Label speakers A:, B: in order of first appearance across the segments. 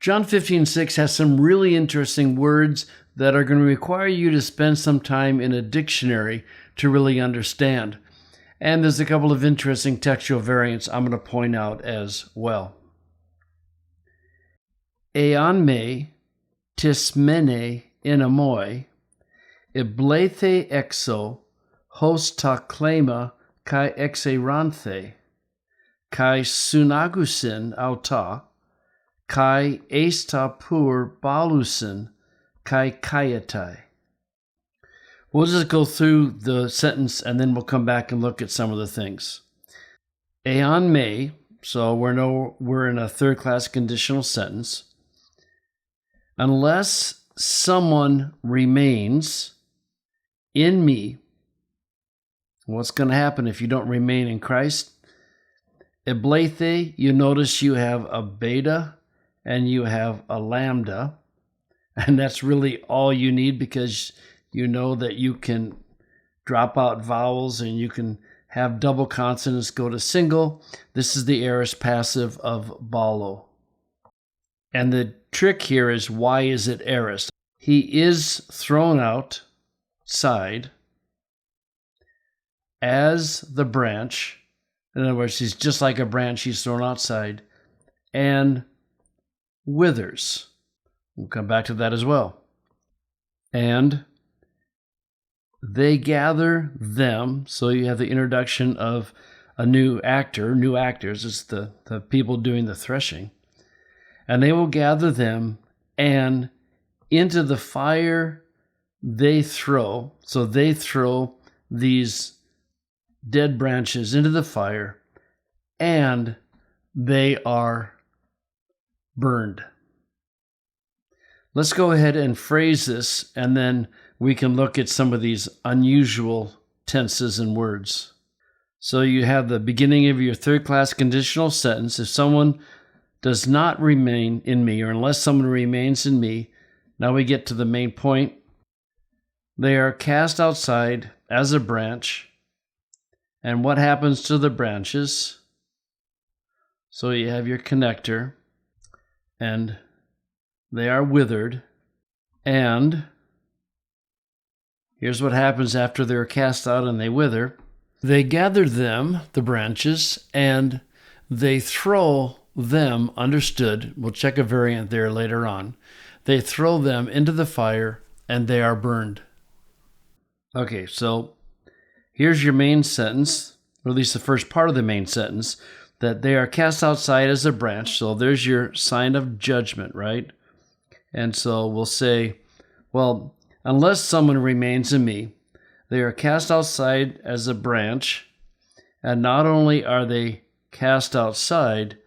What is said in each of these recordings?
A: John 15:6 has some really interesting words that are going to require you to spend some time in a dictionary to really understand. And there's a couple of interesting textual variants I'm going to point out as well. Ean me, tis mene inamoi, iblethe exo, hos ta klema kai exeranthe, kai sunagusin auta, kai esta pur balusin, kai kayatai. We'll just go through the sentence and then we'll come back and look at some of the things. Ean me, so we're in a third-class conditional sentence. Unless someone remains in me, what's going to happen if you don't remain in Christ? Iblethe, you notice you have a beta and you have a lambda, and that's really all you need because you know that you can drop out vowels and you can have double consonants go to single. This is the aorist passive of balo. And the trick here is, why is it aorist? He is thrown outside as the branch. In other words, he's just like a branch, he's thrown outside, and withers. We'll come back to that as well. And they gather them, so you have the introduction of a new actors, it's the people doing the threshing. And they will gather them, and into the fire they throw. So they throw these dead branches into the fire, and they are burned. Let's go ahead and phrase this, and then we can look at some of these unusual tenses and words. So you have the beginning of your third-class conditional sentence. If someone does not remain in me, or unless someone remains in me, now we get to the main point. They are cast outside as a branch. And what happens to the branches? So you have your connector, and they are withered. And here's what happens after they're cast out and they wither. They gather them, the branches, and they throw them, understood, we'll check a variant there later on, they throw them into the fire and they are burned. Okay, so here's your main sentence, or at least the first part of the main sentence, that they are cast outside as a branch. So there's your sign of judgment, right? And so we'll say, well, unless someone remains in me, they are cast outside as a branch, and not only are they cast outside,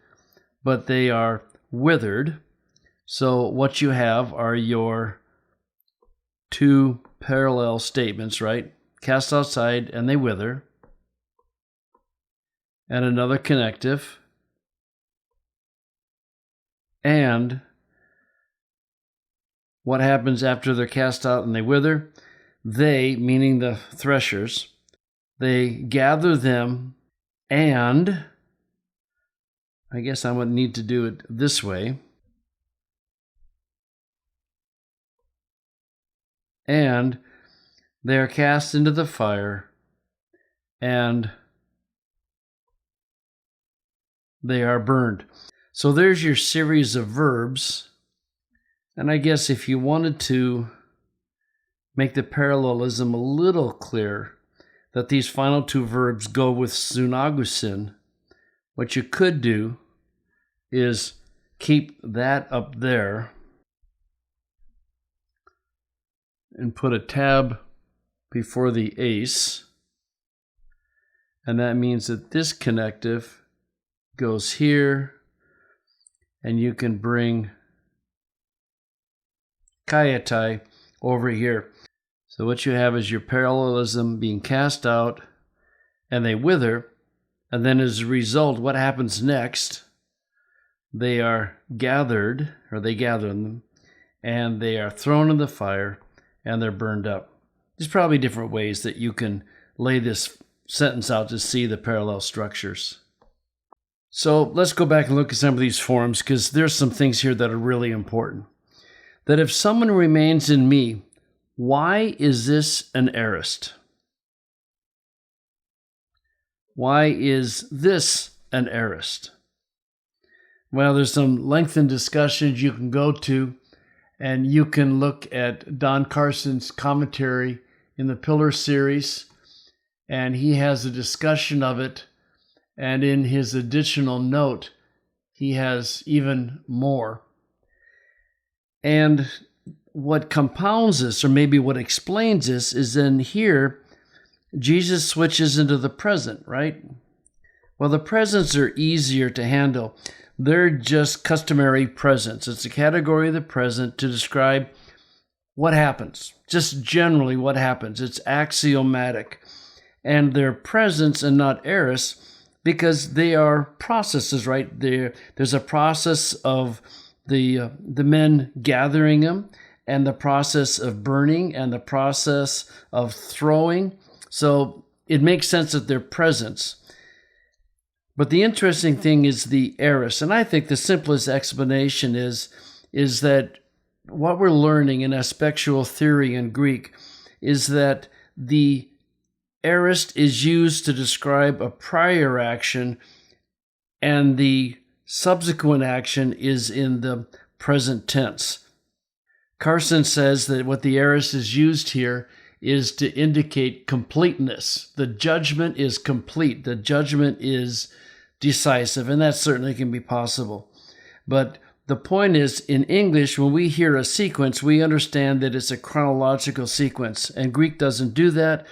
A: but they are withered. So what you have are your two parallel statements, right? Cast outside and they wither. And another connective. And what happens after they're cast out and they wither? They, meaning the threshers, they gather them, and I guess I would need to do it this way. And they are cast into the fire, and they are burned. So there's your series of verbs. And I guess if you wanted to make the parallelism a little clearer, that these final two verbs go with sunagusin, what you could do is keep that up there and put a tab before the ace, and that means that this connective goes here, and you can bring kayatai over here. So what you have is your parallelism being cast out, and they wither, and then as a result, what happens next? They are gathered, or they gather them, and they are thrown in the fire, and they're burned up. There's probably different ways that you can lay this sentence out to see the parallel structures. So let's go back and look at some of these forms, because there's some things here that are really important. That if someone remains in me, why is this an aorist? Why is this an aorist? Well, there's some lengthened discussions you can go to, and you can look at Don Carson's commentary in the Pillar series, and he has a discussion of it, and in his additional note, he has even more. And what compounds this, or maybe what explains this, is in here, Jesus switches into the present, right? Well, the presents are easier to handle. They're just customary presents. It's a category of the present to describe what happens, just generally what happens. It's axiomatic. And they're presents and not aorist because they are processes, right? There's a process of the men gathering them, and the process of burning, and the process of throwing. So it makes sense that they're presents. But the interesting thing is the aorist, and I think the simplest explanation is that what we're learning in aspectual theory in Greek is that the aorist is used to describe a prior action, and the subsequent action is in the present tense. Carson says that what the aorist is used here is to indicate completeness. The judgment is complete. The judgment is decisive, and that certainly can be possible. But the point is, in English, when we hear a sequence, we understand that it's a chronological sequence, and Greek doesn't do that,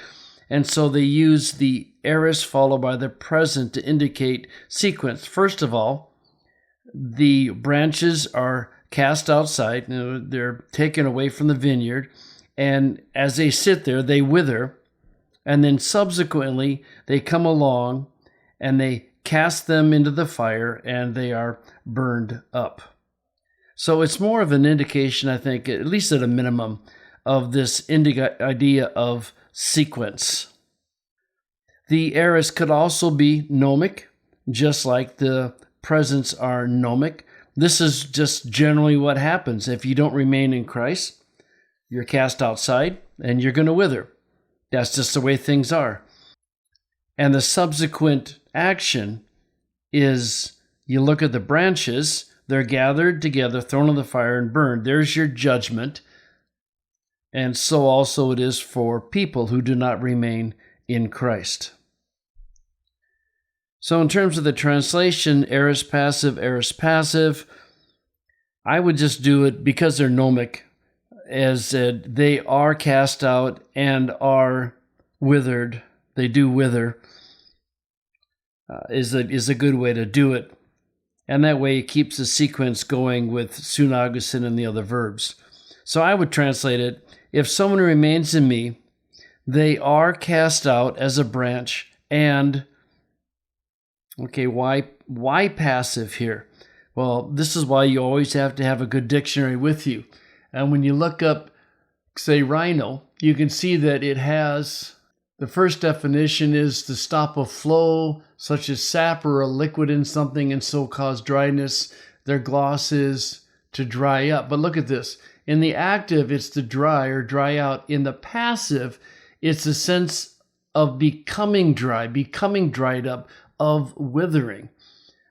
A: and so they use the aorist followed by the present to indicate sequence. First of all, the branches are cast outside. They're taken away from the vineyard, and as they sit there, they wither, and then subsequently they come along and they cast them into the fire, and they are burned up. So it's more of an indication, I think, at least at a minimum, of this idea of sequence. The aorist could also be gnomic, just like the presents are gnomic. This is just generally what happens. If you don't remain in Christ, you're cast outside and you're going to wither. That's just the way things are. And the subsequent action is, you look at the branches, they're gathered together, thrown in the fire, and burned. There's your judgment. And so also it is for people who do not remain in Christ. So in terms of the translation, aorist passive, I would just do it because they're gnomic, as they are cast out and are withered. They do wither, is a good way to do it. And that way it keeps the sequence going with sunagusin and the other verbs. So I would translate it, if someone remains in me, they are cast out as a branch. And, okay, why passive here? Well, this is why you always have to have a good dictionary with you. And when you look up, say, rhino, you can see that it has, the first definition is to stop a flow, such as sap or a liquid in something, and so cause dryness. Their gloss is to dry up. But look at this. In the active, it's to dry or dry out. In the passive, it's a sense of becoming dry, becoming dried up, of withering.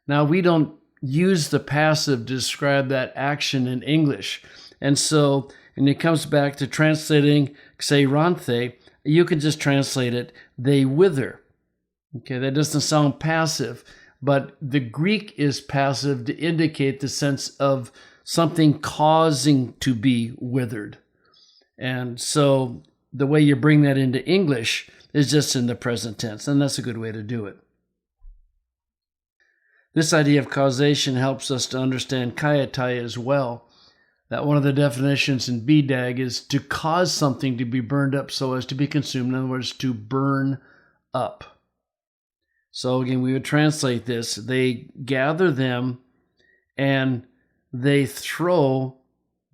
A: Now, we don't use the passive to describe that action in English. And so, and it comes back to translating xeranthe, you can just translate it, they wither. Okay, that doesn't sound passive, but the Greek is passive to indicate the sense of something causing to be withered. And so the way you bring that into English is just in the present tense, and that's a good way to do it. This idea of causation helps us to understand kaiatai as well. That one of the definitions in BDAG is to cause something to be burned up so as to be consumed. In other words, to burn up. So again, we would translate this. They gather them and they throw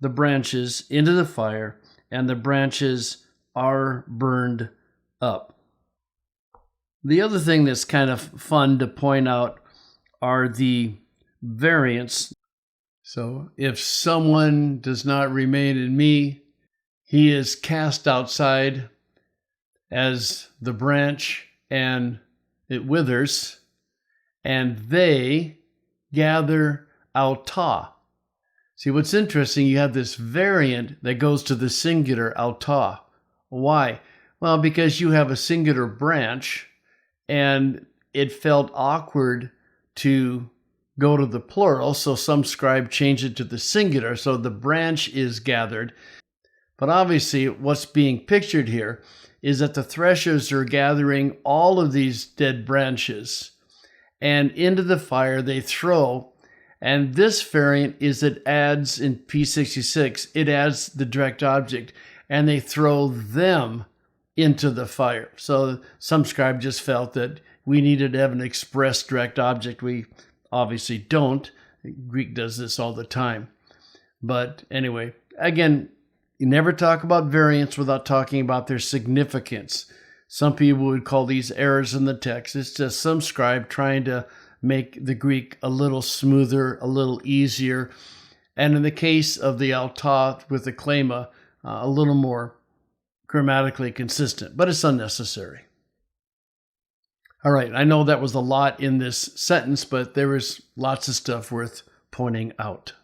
A: the branches into the fire, and the branches are burned up. The other thing that's kind of fun to point out are the variants. So if someone does not remain in me, he is cast outside as the branch, and it withers, and they gather auta. See, what's interesting, you have this variant that goes to the singular auta. Why? Well, because you have a singular branch, and it felt awkward to go to the plural, so some scribe changed it to the singular, so the branch is gathered. But obviously, what's being pictured here is that the threshers are gathering all of these dead branches, and into the fire they throw. And this variant is it adds in P66, it adds the direct object, and they throw them into the fire. So some scribe just felt that we needed to have an express direct object. We obviously don't. Greek does this all the time. But anyway, again, you never talk about variants without talking about their significance. Some people would call these errors in the text. It's just some scribe trying to make the Greek a little smoother, a little easier. And in the case of the auta with the klema, a little more grammatically consistent, but it's unnecessary. All right, I know that was a lot in this sentence, but there was lots of stuff worth pointing out.